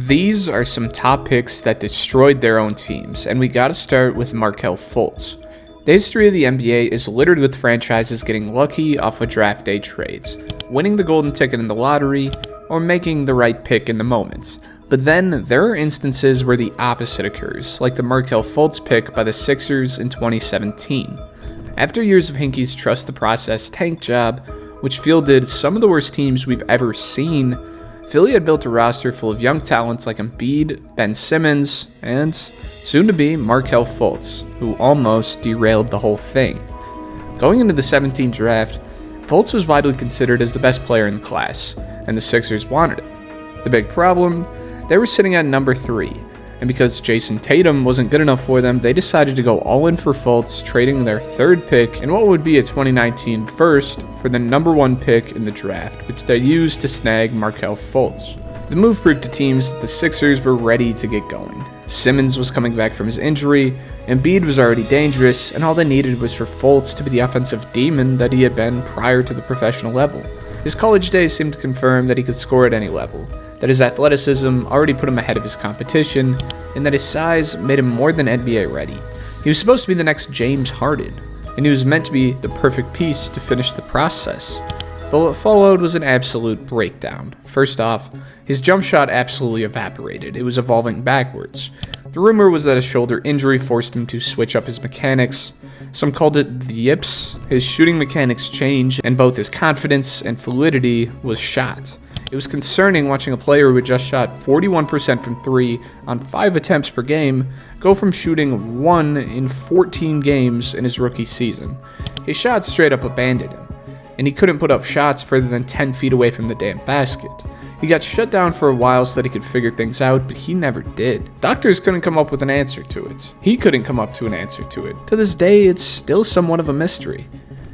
These are some top picks that destroyed their own teams, and we gotta start with Markelle Fultz. The history of the NBA is littered with franchises getting lucky off of draft day trades, winning the golden ticket in the lottery, or making the right pick in the moment. But then, there are instances where the opposite occurs, like the Markelle Fultz pick by the Sixers in 2017. After years of Hinkie's trust the process tank job, which fielded some of the worst teams we've ever seen, Philly had built a roster full of young talents like Embiid, Ben Simmons, and soon-to-be Markelle Fultz, who almost derailed the whole thing. Going into the 17 draft, Fultz was widely considered as the best player in the class, and the Sixers wanted it. The big problem? They were sitting at number 3, and because Jason Tatum wasn't good enough for them, they decided to go all in for Fultz, trading their third pick in what would be a 2019 first for the number 1 pick in the draft, which they used to snag Markelle Fultz. The move proved to teams that the Sixers were ready to get going. Simmons was coming back from his injury, Embiid was already dangerous, and all they needed was for Fultz to be the offensive demon that he had been prior to the professional level. His college days seemed to confirm that he could score at any level, that his athleticism already put him ahead of his competition, and that his size made him more than NBA ready. He was supposed to be the next James Harden, and he was meant to be the perfect piece to finish the process. But what followed was an absolute breakdown. First off, his jump shot absolutely evaporated. It was evolving backwards. The rumor was that a shoulder injury forced him to switch up his mechanics. Some called it the yips. His shooting mechanics changed, and both his confidence and fluidity was shot. It was concerning watching a player who had just shot 41% from 3 on 5 attempts per game go from shooting 1 in 14 games in his rookie season. His shots straight up abandoned him, and he couldn't put up shots further than 10 feet away from the damn basket. He got shut down for a while so that he could figure things out, but he never did. Doctors couldn't come up with an answer to it. He couldn't come up to an answer to it. To this day, it's still somewhat of a mystery.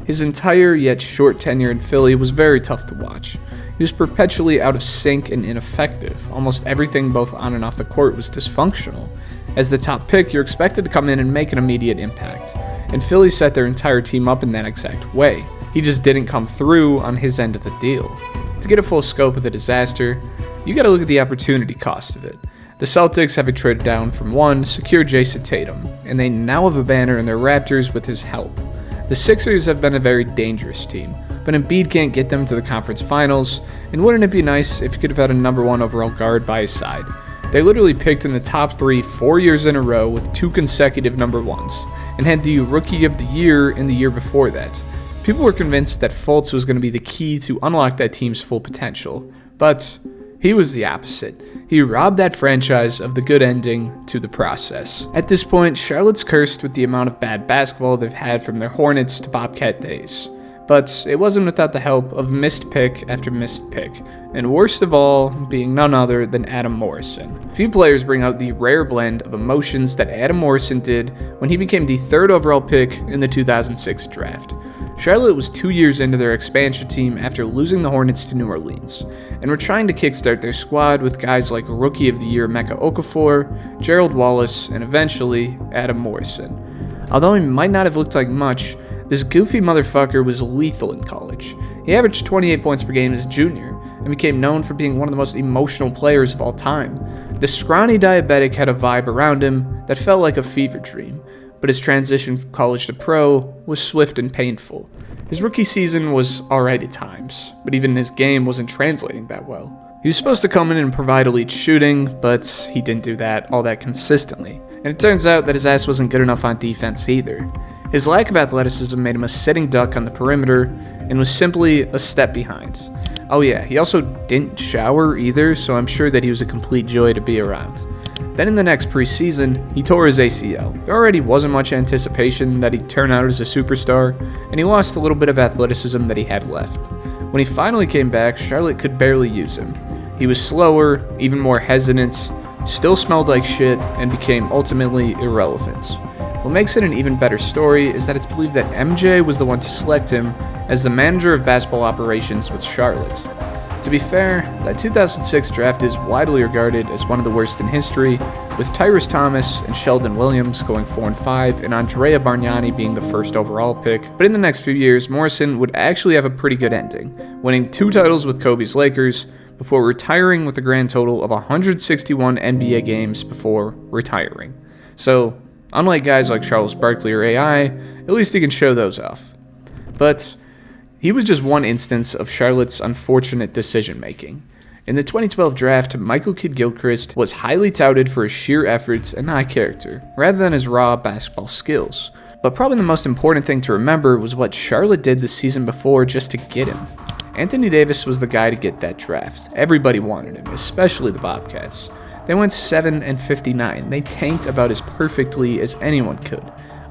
His entire yet short tenure in Philly was very tough to watch. He was perpetually out of sync and ineffective. Almost everything both on and off the court was dysfunctional. As the top pick, you're expected to come in and make an immediate impact, and Philly set their entire team up in that exact way. He just didn't come through on his end of the deal. To get a full scope of the disaster, you gotta look at the opportunity cost of it. The Celtics, having traded down from 1, secured Jason Tatum, and they now have a banner in their Raptors with his help. The Sixers have been a very dangerous team, but Embiid can't get them to the conference finals, and wouldn't it be nice if he could have had a number 1 overall guard by his side? They literally picked in the top 3 4 years in a row with 2 consecutive number 1s, and had the Rookie of the Year in the year before that. People were convinced that Fultz was going to be the key to unlock that team's full potential, but he was the opposite. He robbed that franchise of the good ending to the process. At this point, Charlotte's cursed with the amount of bad basketball they've had from their Hornets to Bobcat days. But it wasn't without the help of missed pick after missed pick, and worst of all, being none other than Adam Morrison. Few players bring out the rare blend of emotions that Adam Morrison did when he became the 3rd overall pick in the 2006 draft. Charlotte was 2 years into their expansion team after losing the Hornets to New Orleans, and were trying to kickstart their squad with guys like Rookie of the Year Mecca Okafor, Gerald Wallace, and eventually Adam Morrison. Although he might not have looked like much, this goofy motherfucker was lethal in college. He averaged 28 points per game as a junior, and became known for being one of the most emotional players of all time. The scrawny diabetic had a vibe around him that felt like a fever dream, but his transition from college to pro was swift and painful. His rookie season was alright at times, but even his game wasn't translating that well. He was supposed to come in and provide elite shooting, but he didn't do that all that consistently. And it turns out that his ass wasn't good enough on defense either. His lack of athleticism made him a sitting duck on the perimeter, and was simply a step behind. Oh yeah, he also didn't shower either, so I'm sure that he was a complete joy to be around. Then in the next preseason, he tore his ACL. There already wasn't much anticipation that he'd turn out as a superstar, and he lost a little bit of athleticism that he had left. When he finally came back, Charlotte could barely use him. He was slower, even more hesitant, still smelled like shit, and became ultimately irrelevant. What makes it an even better story is that it's believed that MJ was the one to select him as the manager of basketball operations with Charlotte. To be fair, that 2006 draft is widely regarded as one of the worst in history, with Tyrese Thomas and Sheldon Williams going 4 and 5, and Andrea Bargnani being the 1st overall pick. But in the next few years, Morrison would actually have a pretty good ending, winning 2 titles with Kobe's Lakers, before retiring with a grand total of 161 NBA games before retiring. So, unlike guys like Charles Barkley or AI, at least he can show those off. But he was just one instance of Charlotte's unfortunate decision-making. In the 2012 draft, Michael Kidd-Gilchrist was highly touted for his sheer efforts and high character, rather than his raw basketball skills. But probably the most important thing to remember was what Charlotte did the season before just to get him. Anthony Davis was the guy to get that draft. Everybody wanted him, especially the Bobcats. They went 7-59. They tanked about as perfectly as anyone could,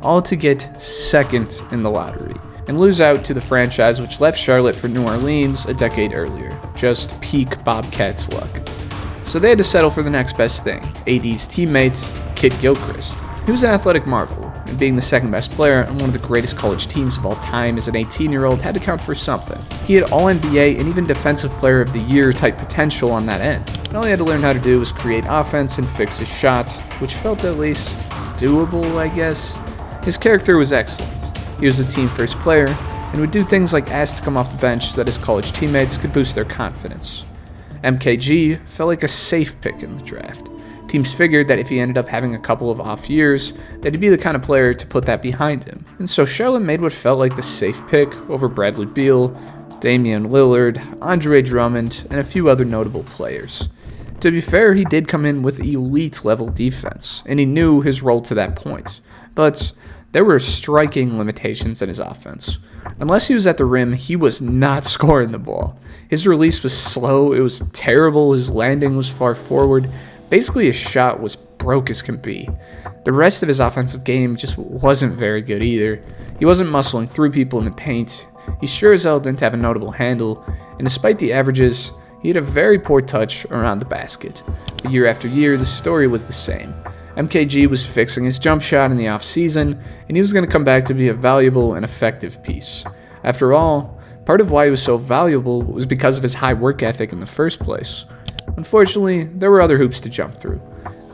all to get second in the lottery, and lose out to the franchise which left Charlotte for New Orleans a decade earlier. Just peak Bobcats luck. So they had to settle for the next best thing, AD's teammate, Kidd-Gilchrist. He was an athletic marvel, and being the second best player on one of the greatest college teams of all time as an 18-year-old had to count for something. He had All-NBA and even Defensive Player of the Year type potential on that end. And all he had to learn how to do was create offense and fix his shot, which felt at least doable, I guess. His character was excellent. He was a team-first player, and would do things like ask to come off the bench so that his college teammates could boost their confidence. MKG felt like a safe pick in the draft. Teams figured that if he ended up having a couple of off years, that he'd be the kind of player to put that behind him. And so Charlotte made what felt like the safe pick over Bradley Beal, Damian Lillard, Andre Drummond, and a few other notable players. To be fair, he did come in with elite level defense, and he knew his role to that point. But there were striking limitations in his offense. Unless he was at the rim, he was not scoring the ball. His release was slow, it was terrible, his landing was far forward. Basically, his shot was broke as can be. The rest of his offensive game just wasn't very good either. He wasn't muscling through people in the paint. He sure as hell didn't have a notable handle, and despite the averages, he had a very poor touch around the basket. But year after year, the story was the same. MKG was fixing his jump shot in the offseason, and he was going to come back to be a valuable and effective piece. After all, part of why he was so valuable was because of his high work ethic in the first place. Unfortunately, there were other hoops to jump through.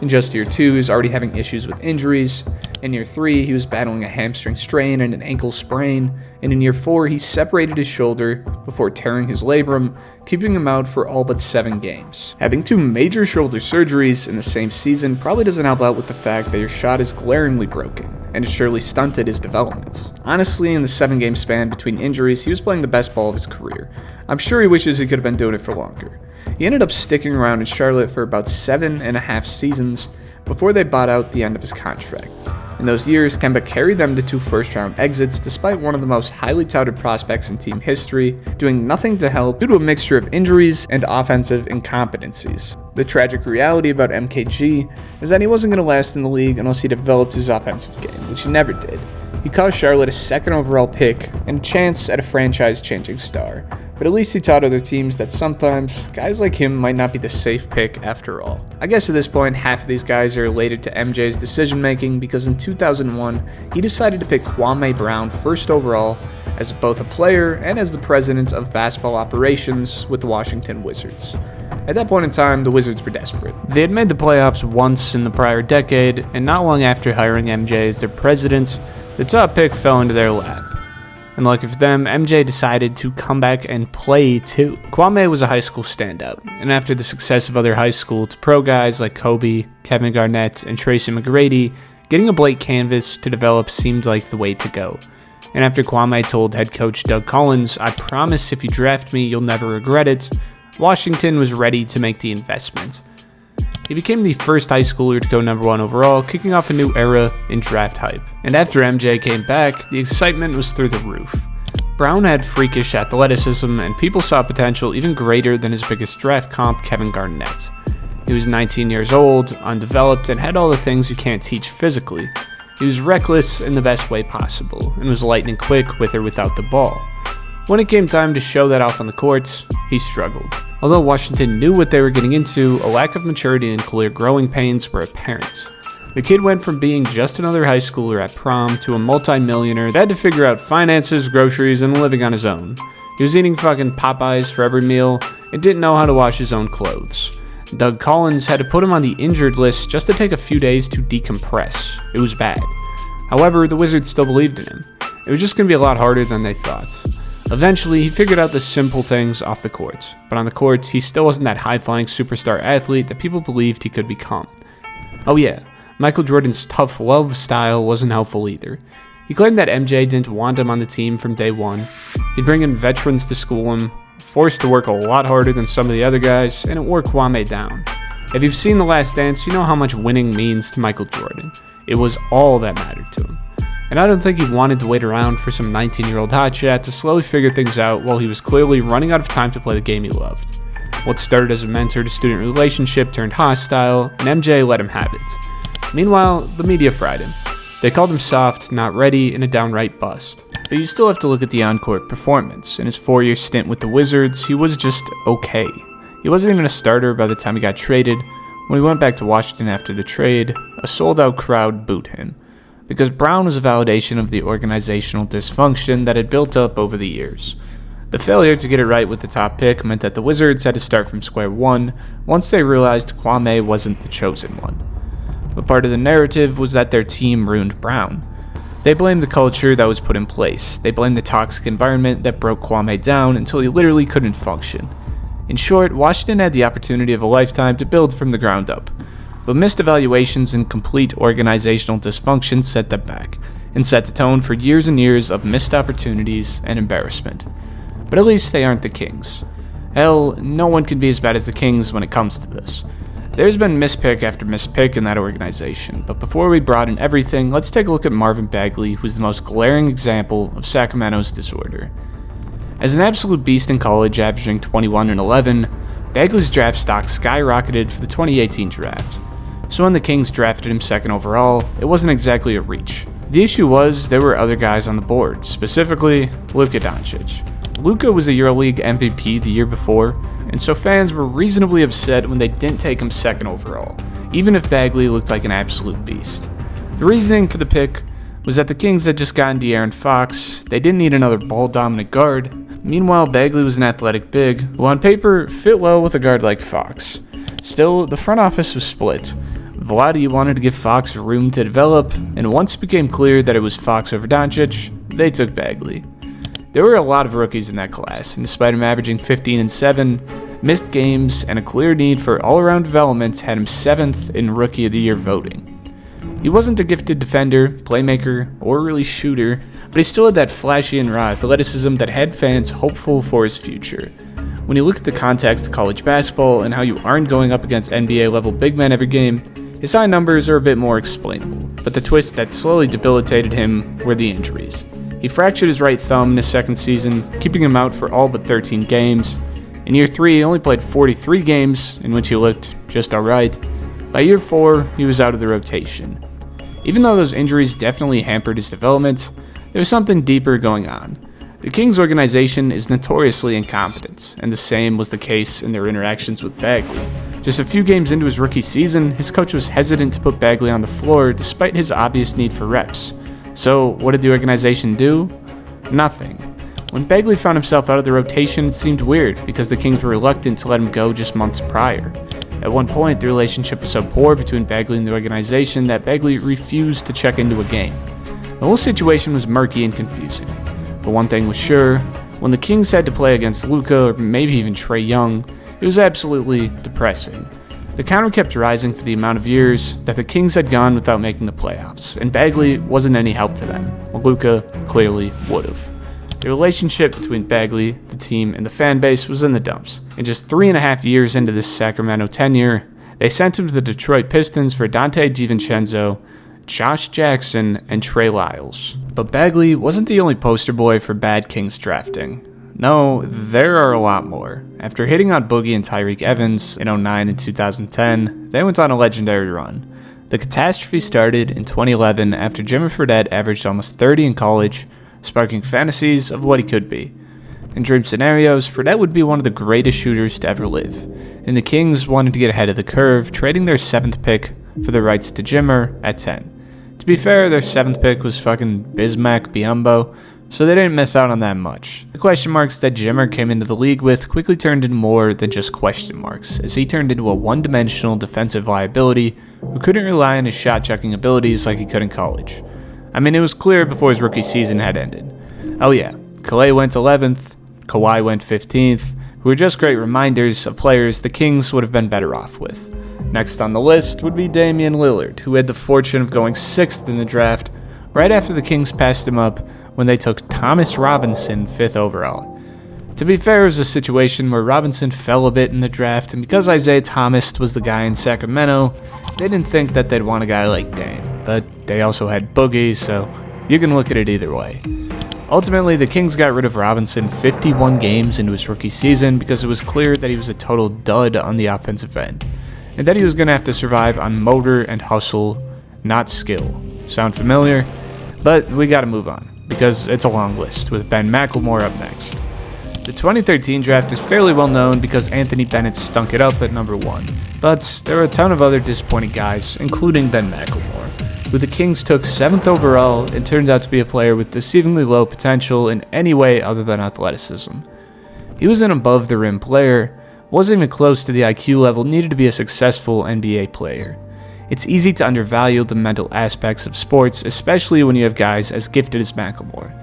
In just year 2, he was already having issues with injuries. In year 3, he was battling a hamstring strain and an ankle sprain. And in year 4, he separated his shoulder before tearing his labrum, keeping him out for all but 7 games. Having 2 major shoulder surgeries in the same season probably doesn't help out with the fact that your shot is glaringly broken, and it surely stunted his development. Honestly, in the 7-game span between injuries, he was playing the best ball of his career. I'm sure he wishes he could have been doing it for longer. He ended up sticking around in Charlotte for about 7.5 seasons before they bought out the end of his contract. In those years, Kemba carried them to 2 first-round exits despite one of the most highly touted prospects in team history doing nothing to help due to a mixture of injuries and offensive incompetencies. The tragic reality about MKG is that he wasn't going to last in the league unless he developed his offensive game, which he never did. He cost Charlotte a 2nd overall pick and a chance at a franchise-changing star, but at least he taught other teams that sometimes guys like him might not be the safe pick after all. I guess at this point, half of these guys are related to MJ's decision-making because in 2001, he decided to pick Kwame Brown 1st overall as both a player and as the president of basketball operations with the Washington Wizards. At that point in time, the Wizards were desperate. They had made the playoffs once in the prior decade, and not long after hiring MJ as their president, the top pick fell into their lap. And lucky for them, MJ decided to come back and play too. Kwame was a high school standout, and after the success of other high school to pro guys like Kobe, Kevin Garnett, and Tracy McGrady, getting a blank canvas to develop seemed like the way to go. And after Kwame told head coach Doug Collins, "I promise if you draft me, you'll never regret it," Washington was ready to make the investment. He became the first high schooler to go number 1 overall, kicking off a new era in draft hype. And after MJ came back, the excitement was through the roof. Brown had freakish athleticism, and people saw potential even greater than his biggest draft comp, Kevin Garnett. He was 19 years old, undeveloped, and had all the things you can't teach physically. He was reckless in the best way possible, and was lightning quick with or without the ball. When it came time to show that off on the court, he struggled. Although Washington knew what they were getting into, a lack of maturity and clear growing pains were apparent. The kid went from being just another high schooler at prom to a multi-millionaire that had to figure out finances, groceries, and living on his own. He was eating fucking Popeyes for every meal and didn't know how to wash his own clothes. Doug Collins had to put him on the injured list just to take a few days to decompress. It was bad. However, the Wizards still believed in him. It was just going to be a lot harder than they thought. Eventually, he figured out the simple things off the courts, but on the courts, he still wasn't that high-flying superstar athlete that people believed he could become. Oh yeah, Michael Jordan's tough love style wasn't helpful either. He claimed that MJ didn't want him on the team from day one. He'd bring in veterans to school him, forced to work a lot harder than some of the other guys, and it wore Kwame down. If you've seen The Last Dance, you know how much winning means to Michael Jordan. It was all that mattered to him. And I don't think he wanted to wait around for some 19-year-old hotshot to slowly figure things out while he was clearly running out of time to play the game he loved. What started as a mentor-to-student relationship turned hostile, and MJ let him have it. Meanwhile, the media fried him. They called him soft, not ready, and a downright bust. But you still have to look at the on-court performance. In his 4-year stint with the Wizards, he was just okay. He wasn't even a starter by the time he got traded. When he went back to Washington after the trade, a sold-out crowd booed him, because Brown was a validation of the organizational dysfunction that had built up over the years. The failure to get it right with the top pick meant that the Wizards had to start from square one once they realized Kwame wasn't the chosen one. But part of the narrative was that their team ruined Brown. They blamed the culture that was put in place. They blamed the toxic environment that broke Kwame down until he literally couldn't function. In short, Washington had the opportunity of a lifetime to build from the ground up. But missed evaluations and complete organizational dysfunction set them back, and set the tone for years and years of missed opportunities and embarrassment. But at least they aren't the Kings. Hell, no one can be as bad as the Kings when it comes to this. There's been mispick after mispick in that organization, but before we broaden everything, let's take a look at Marvin Bagley, who's the most glaring example of Sacramento's disorder. As an absolute beast in college, averaging 21 and 11, Bagley's draft stock skyrocketed for the 2018 draft. So when the Kings drafted him second overall, it wasn't exactly a reach. The issue was there were other guys on the board, specifically Luka Doncic. Luka was the EuroLeague MVP the year before, and so fans were reasonably upset when they didn't take him second overall, even if Bagley looked like an absolute beast. The reasoning for the pick was that the Kings had just gotten De'Aaron Fox, they didn't need another ball-dominant guard. Meanwhile, Bagley was an athletic big, who on paper fit well with a guard like Fox. Still, the front office was split. Vlade wanted to give Fox room to develop, and once it became clear that it was Fox over Doncic, they took Bagley. There were a lot of rookies in that class, and despite him averaging 15 and 7, missed games, and a clear need for all-around development had him 7th in Rookie of the Year voting. He wasn't a gifted defender, playmaker, or really shooter, but he still had that flashy and raw athleticism that had fans hopeful for his future. When you look at the context of college basketball and how you aren't going up against NBA-level big men every game, his high numbers are a bit more explainable, but the twist that slowly debilitated him were the injuries. He fractured his right thumb in his second season, keeping him out for all but 13 games. In year 3, he only played 43 games, in which he looked just alright. By year 4, he was out of the rotation. Even though those injuries definitely hampered his development, there was something deeper going on. The Kings organization is notoriously incompetent, and the same was the case in their interactions with Bagley. Just a few games into his rookie season, his coach was hesitant to put Bagley on the floor despite his obvious need for reps. So, what did the organization do? Nothing. When Bagley found himself out of the rotation, it seemed weird because the Kings were reluctant to let him go just months prior. At one point, the relationship was so poor between Bagley and the organization that Bagley refused to check into a game. The whole situation was murky and confusing. But one thing was sure, when the Kings had to play against Luka or maybe even Trae Young, it was absolutely depressing. The counter kept rising for the amount of years that the Kings had gone without making the playoffs, and Bagley wasn't any help to them, while Luka clearly would've. The relationship between Bagley, the team, and the fan base was in the dumps. And just 3.5 years into this Sacramento tenure, they sent him to the Detroit Pistons for Dante DiVincenzo, Josh Jackson, and Trey Lyles. But Bagley wasn't the only poster boy for bad Kings drafting. No, there are a lot more. After hitting on Boogie and Tyreek Evans in 2009 and 2010, they went on a legendary run. The catastrophe started in 2011 after Jimmy Fredette averaged almost 30 in college, sparking fantasies of what he could be. In dream scenarios, Fredette would be one of the greatest shooters to ever live, and the Kings wanted to get ahead of the curve, trading their 7th pick for the rights to Jimmer at 10. To be fair, their 7th pick was fucking Bismack Biyombo, so they didn't miss out on that much. The question marks that Jimmer came into the league with quickly turned into more than just question marks, as he turned into a one-dimensional defensive liability who couldn't rely on his shot-checking abilities like he could in college. I mean, it was clear before his rookie season had ended. Oh yeah, Clay went 11th, Kawhi went 15th, who were just great reminders of players the Kings would have been better off with. Next on the list would be Damian Lillard, who had the fortune of going 6th in the draft, right after the Kings passed him up when they took Thomas Robinson 5th overall. To be fair, it was a situation where Robinson fell a bit in the draft, and because Isaiah Thomas was the guy in Sacramento, they didn't think that they'd want a guy like Dame, but they also had Boogie, so you can look at it either way. Ultimately, the Kings got rid of Robinson 51 games into his rookie season because it was clear that he was a total dud on the offensive end, and that he was going to have to survive on motor and hustle, not skill. Sound familiar? But we got to move on, because it's a long list, with Ben McLemore up next. The 2013 draft is fairly well known because Anthony Bennett stunk it up at number 1, but there were a ton of other disappointing guys, including Ben McLemore, who the Kings took 7th overall and turned out to be a player with deceivingly low potential in any way other than athleticism. He was an above-the-rim player, wasn't even close to the IQ level needed to be a successful NBA player. It's easy to undervalue the mental aspects of sports, especially when you have guys as gifted as McLemore,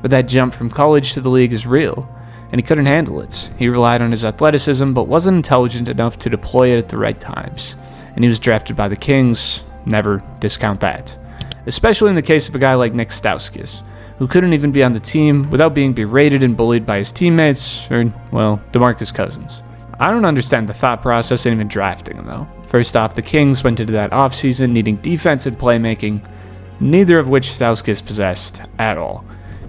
but that jump from college to the league is real, and he couldn't handle it. He relied on his athleticism, but wasn't intelligent enough to deploy it at the right times. And he was drafted by the Kings. Never discount that. Especially in the case of a guy like Nik Stauskas, who couldn't even be on the team without being berated and bullied by his teammates, or, well, DeMarcus Cousins. I don't understand the thought process in even drafting him, though. First off, the Kings went into that offseason needing defense and playmaking, neither of which Stauskas possessed at all.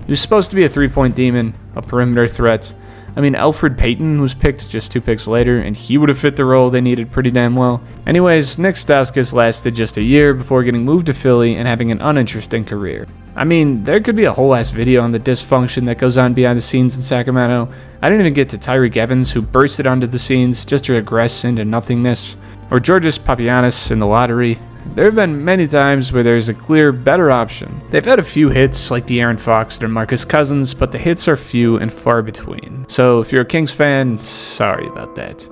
He was supposed to be a three-point demon, a perimeter threat. I mean, Elfrid Payton was picked just 2 picks later, and he would have fit the role they needed pretty damn well. Anyways, Nik Stauskas lasted just a year before getting moved to Philly and having an uninteresting career. I mean, there could be a whole ass video on the dysfunction that goes on behind the scenes in Sacramento. I didn't even get to Tyreek Evans, who bursted onto the scenes just to regress into nothingness, or Georgios Papagiannis in the lottery. There have been many times where there's a clear, better option. They've had a few hits like De'Aaron Fox and DeMarcus Cousins, but the hits are few and far between. So if you're a Kings fan, sorry about that.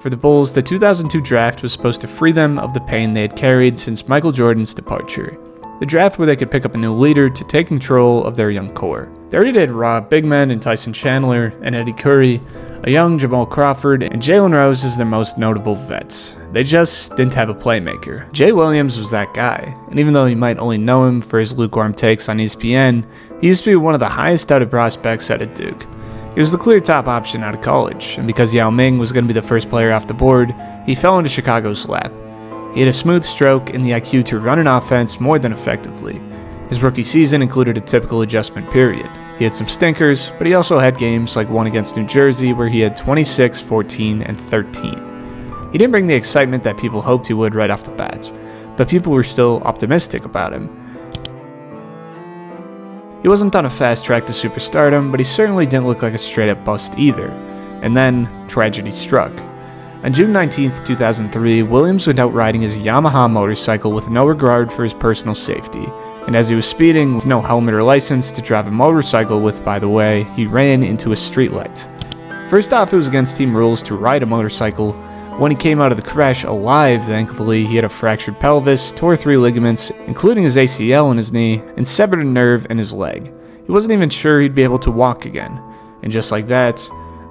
For the Bulls, the 2002 draft was supposed to free them of the pain they had carried since Michael Jordan's departure. The draft where they could pick up a new leader to take control of their young core. They already did raw big men in Tyson Chandler and Eddie Curry, a young Jamal Crawford, and Jalen Rose as their most notable vets. They just didn't have a playmaker. Jay Williams was that guy, and even though you might only know him for his lukewarm takes on ESPN, he used to be one of the highest touted prospects out of Duke. He was the clear top option out of college, and because Yao Ming was going to be the first player off the board, he fell into Chicago's lap. He had a smooth stroke and the IQ to run an offense more than effectively. His rookie season included a typical adjustment period. He had some stinkers, but he also had games like one against New Jersey where he had 26, 14, and 13. He didn't bring the excitement that people hoped he would right off the bat, but people were still optimistic about him. He wasn't on a fast track to superstardom, but he certainly didn't look like a straight-up bust either. And then, tragedy struck. On June 19, 2003, Williams went out riding his Yamaha motorcycle with no regard for his personal safety, and as he was speeding with no helmet or license to drive a motorcycle with, by the way, he ran into a streetlight. First off, it was against team rules to ride a motorcycle. When he came out of the crash alive, thankfully, he had a fractured pelvis, tore 3 ligaments, including his ACL in his knee, and severed a nerve in his leg. He wasn't even sure he'd be able to walk again. And just like that,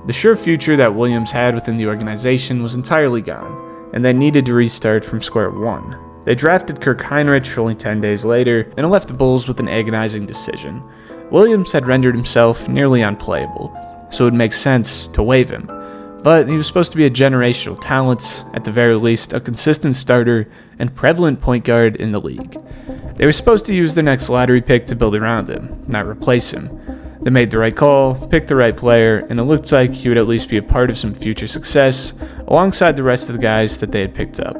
the sure future that Williams had within the organization was entirely gone, and they needed to restart from square one. They drafted Kirk Heinrich only 10 days later, and left the Bulls with an agonizing decision. Williams had rendered himself nearly unplayable, so it would make sense to waive him. But he was supposed to be a generational talent, at the very least a consistent starter and prevalent point guard in the league. They were supposed to use their next lottery pick to build around him, not replace him. They made the right call, picked the right player, and it looked like he would at least be a part of some future success, alongside the rest of the guys that they had picked up.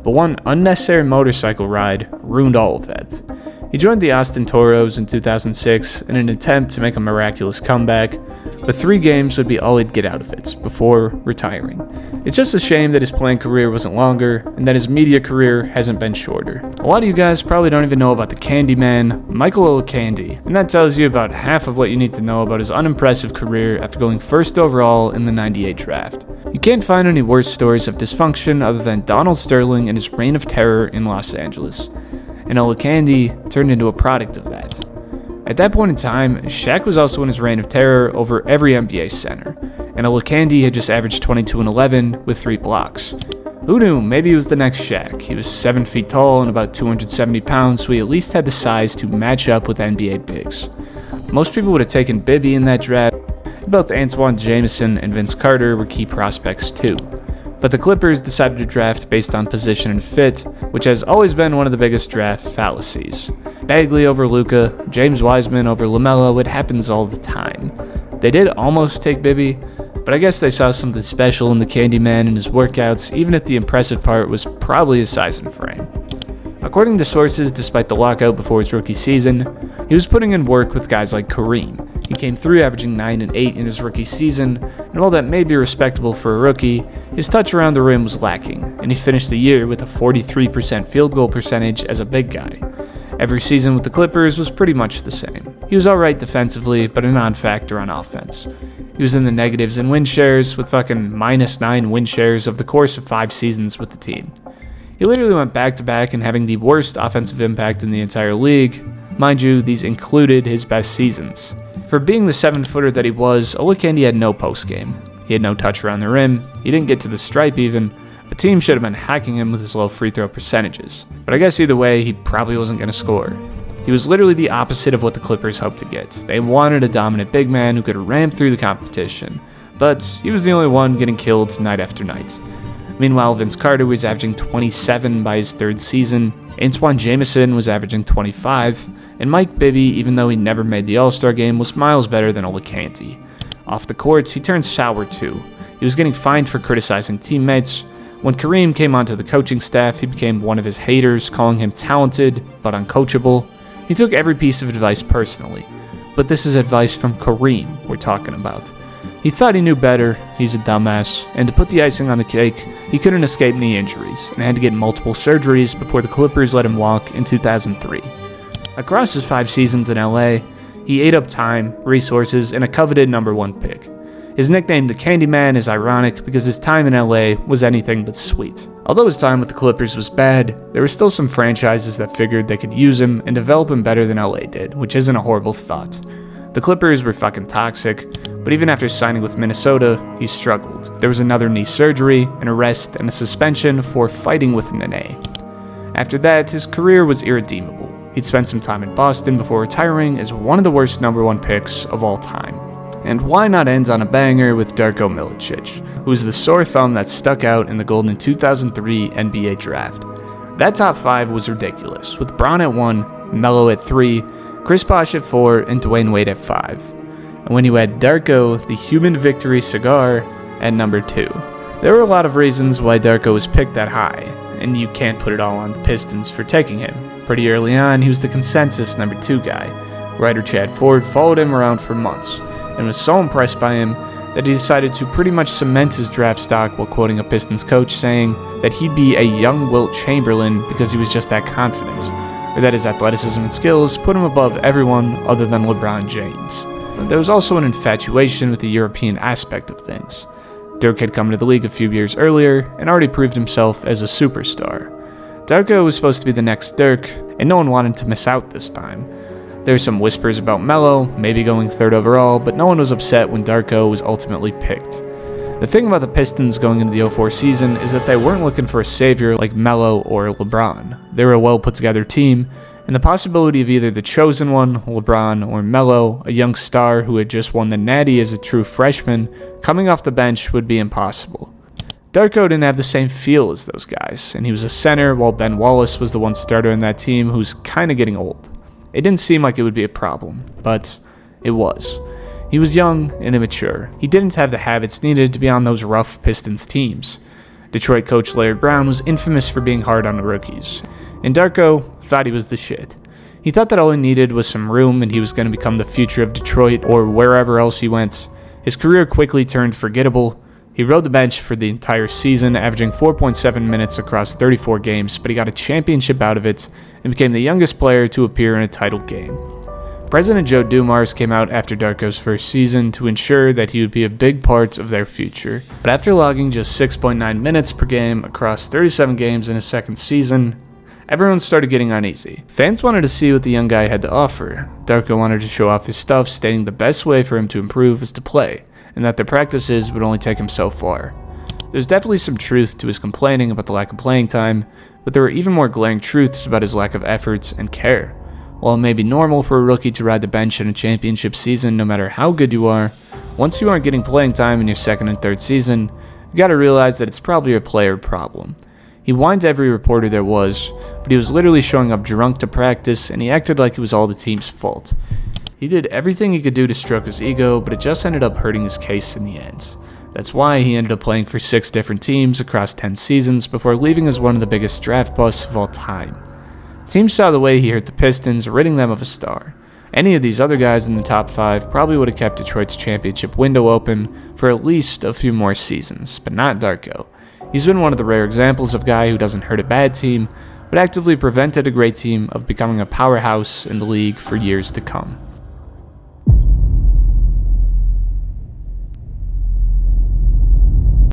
But one unnecessary motorcycle ride ruined all of that. He joined the Austin Toros in 2006 in an attempt to make a miraculous comeback, but 3 games would be all he'd get out of it, before retiring. It's just a shame that his playing career wasn't longer, and that his media career hasn't been shorter. A lot of you guys probably don't even know about the Candyman, Michael Olowakandi, and that tells you about half of what you need to know about his unimpressive career after going 1st overall in the '98 draft. You can't find any worse stories of dysfunction other than Donald Sterling and his reign of terror in Los Angeles. And Olowakandi turned into a product of that. At that point in time, Shaq was also in his reign of terror over every NBA center, and Olowakandi had just averaged 22 and 11 with 3 blocks. Who knew, maybe he was the next Shaq. He was 7 feet tall and about 270 pounds, so he at least had the size to match up with NBA bigs. Most people would have taken Bibby in that draft. Both Antoine Jamison and Vince Carter were key prospects too. But the Clippers decided to draft based on position and fit, which has always been one of the biggest draft fallacies. Bagley over Luka, James Wiseman over LaMelo, it happens all the time. They did almost take Bibby, but I guess they saw something special in the Candyman and his workouts, even if the impressive part was probably his size and frame. According to sources, despite the lockout before his rookie season, he was putting in work with guys like Kareem. He came through averaging 9 and 8 in his rookie season, and while that may be respectable for a rookie, his touch around the rim was lacking, and he finished the year with a 43% field goal percentage as a big guy. Every season with the Clippers was pretty much the same. He was alright defensively, but a non-factor on offense. He was in the negatives in win shares, with fucking -9 win shares over the course of 5 seasons with the team. He literally went back-to-back in having the worst offensive impact in the entire league. Mind you, these included his best seasons. For being the 7-footer that he was, Olowakandi had no postgame. He had no touch around the rim, he didn't get to the stripe even. The team should have been hacking him with his low free throw percentages. But I guess either way, he probably wasn't going to score. He was literally the opposite of what the Clippers hoped to get. They wanted a dominant big man who could ramp through the competition. But he was the only one getting killed night after night. Meanwhile, Vince Carter was averaging 27 by his 3rd season, Antoine Jamison was averaging 25, and Mike Bibby, even though he never made the All-Star game, was miles better than Olowakandi. Off the court, he turned sour too. He was getting fined for criticizing teammates. When Kareem came onto the coaching staff, he became one of his haters, calling him talented but uncoachable. He took every piece of advice personally. But this is advice from Kareem we're talking about. He thought he knew better, he's a dumbass, and to put the icing on the cake, he couldn't escape knee injuries and had to get multiple surgeries before the Clippers let him walk in 2003. Across his 5 seasons in LA, he ate up time, resources, and a coveted number 1 pick. His nickname, the Candyman, is ironic because his time in LA was anything but sweet. Although his time with the Clippers was bad, there were still some franchises that figured they could use him and develop him better than LA did, which isn't a horrible thought. The Clippers were fucking toxic, but even after signing with Minnesota, he struggled. There was another knee surgery, an arrest, and a suspension for fighting with Nene. After that, his career was irredeemable. He'd spent some time in Boston before retiring as one of the worst number 1 picks of all time. And why not end on a banger with Darko Millicic, who was the sore thumb that stuck out in the golden 2003 NBA draft. That top 5 was ridiculous, with Brown at 1, Melo at 3, Chris Bosh at 4, and Dwayne Wade at 5. And when you had Darko, the human victory cigar, at number 2. There were a lot of reasons why Darko was picked that high, and you can't put it all on the Pistons for taking him. Pretty early on, he was the consensus number 2 guy. Writer Chad Ford followed him around for months, and was so impressed by him that he decided to pretty much cement his draft stock while quoting a Pistons coach saying that he'd be a young Wilt Chamberlain because he was just that confident, or that his athleticism and skills put him above everyone other than LeBron James. There was also an infatuation with the European aspect of things. Dirk had come to the league a few years earlier and already proved himself as a superstar. Darko was supposed to be the next Dirk, and no one wanted to miss out this time. There were some whispers about Melo, maybe going 3rd overall, but no one was upset when Darko was ultimately picked. The thing about the Pistons going into the 04 season is that they weren't looking for a savior like Melo or LeBron. They were a well put together team, and the possibility of either the chosen one, LeBron, or Melo, a young star who had just won the Natty as a true freshman, coming off the bench would be impossible. Darko didn't have the same feel as those guys, and he was a center while Ben Wallace was the one starter in that team who's kinda getting old. It didn't seem like it would be a problem, but it was. He was young and immature. He didn't have the habits needed to be on those rough Pistons teams. Detroit coach Larry Brown was infamous for being hard on the rookies, and Darko thought he was the shit. He thought that all he needed was some room and he was going to become the future of Detroit or wherever else he went. His career quickly turned forgettable. He rode the bench for the entire season, averaging 4.7 minutes across 34 games, but he got a championship out of it and became the youngest player to appear in a title game. President Joe Dumars came out after Darko's first season to ensure that he would be a big part of their future, but after logging just 6.9 minutes per game across 37 games in his second season, everyone started getting uneasy. Fans wanted to see what the young guy had to offer. Darko wanted to show off his stuff, stating the best way for him to improve is to play, and that their practices would only take him so far. There's definitely some truth to his complaining about the lack of playing time, but there were even more glaring truths about his lack of efforts and care. While it may be normal for a rookie to ride the bench in a championship season no matter how good you are, once you aren't getting playing time in your second and third season, you gotta realize that it's probably a player problem. He whined to every reporter there was, but he was literally showing up drunk to practice, and he acted like it was all the team's fault. He did everything he could do to stroke his ego, but it just ended up hurting his case in the end. That's why he ended up playing for 6 different teams across 10 seasons before leaving as one of the biggest draft busts of all time. Teams saw the way he hurt the Pistons, ridding them of a star. Any of these other guys in the top 5 probably would have kept Detroit's championship window open for at least a few more seasons, but not Darko. He's been one of the rare examples of a guy who doesn't hurt a bad team, but actively prevented a great team of becoming a powerhouse in the league for years to come.